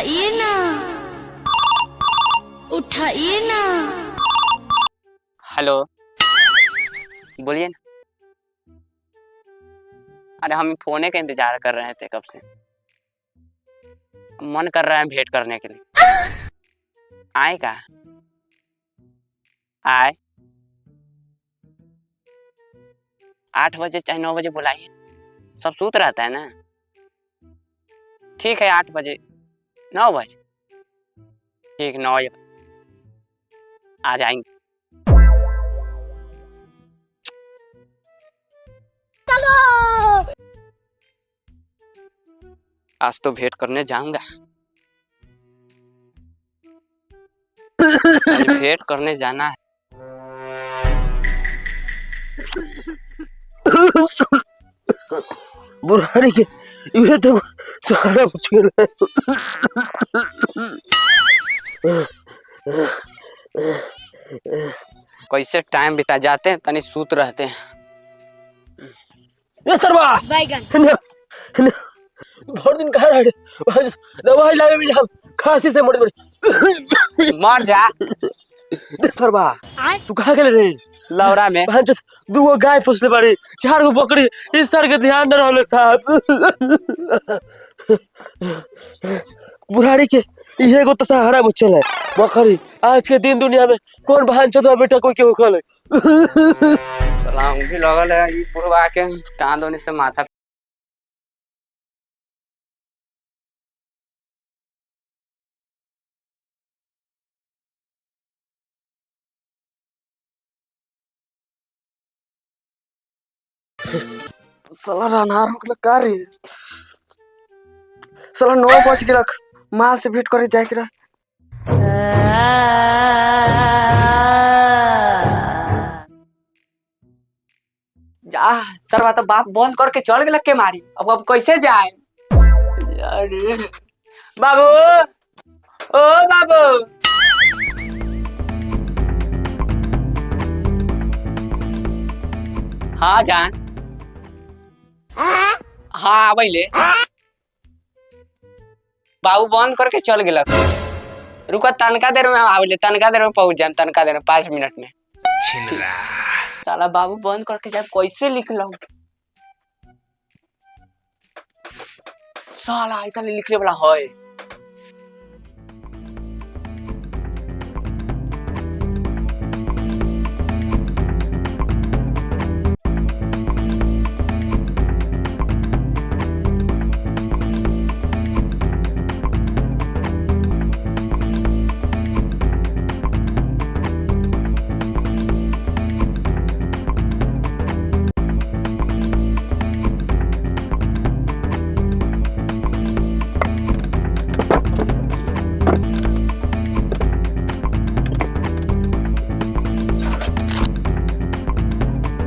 उठाइए ना, उठाइए ना। हेलो, बोलिए ना। अरे हम फोने का इंतजार कर रहे थे कब से। मन कर रहा है भेंट करने के लिए। आए का? आए 8 बजे चाहे 9 बजे बुलाइए। सब सूत रहता है ना। ठीक है 8 बजे 9 बजे ठीक 9 बजे आ जाएंगे। आज तो भेंट करने जाऊंगा। आज भेंट करने जाना है। बुढ़ारी के ये तो सारा मुश्किल है। कैसे टाइम बिता जाते हैं, तनी सूत रहते हैं। ये सरवा बैगन बहुत दिन कहाँ रहे दवाई लावे मिले हम खांसी से मोड़े मोड़े मर जा। सरवा तू कहाँ गेले रे? लौरा में पांच दूगो गाय पोसले बाड़ी, 4 गो बकरी। इस सर के ध्यान न रहले साहब। बुढ़ारी के ये एगो तो सहारा बचल है बकरी। आज के दिन दुनिया में कौन बहन चोदवा बेटा कोई के होखल है। सलाम भी लगल है ई पुरवा के कान दोनी से माथा। साला रानहार होगल का रे? साला 9 बज गेल, माँ से भेंट करे जाए के रहा। जा सरवा तो बाप बंद करके चल गेल के मारी। अब कैसे जाए? अरे बाबू, ओ बाबू। हाँ जान। हाँ आबैले। बाबू बंद करके चल गेल। रुको तनका देर में आबैले, तनका देर में पहुंच जाए, तनका देर में 5 मिनट में। साला बाबू बंद करके जाए कैसे लिख लो? साला इतना लिखने वाला है।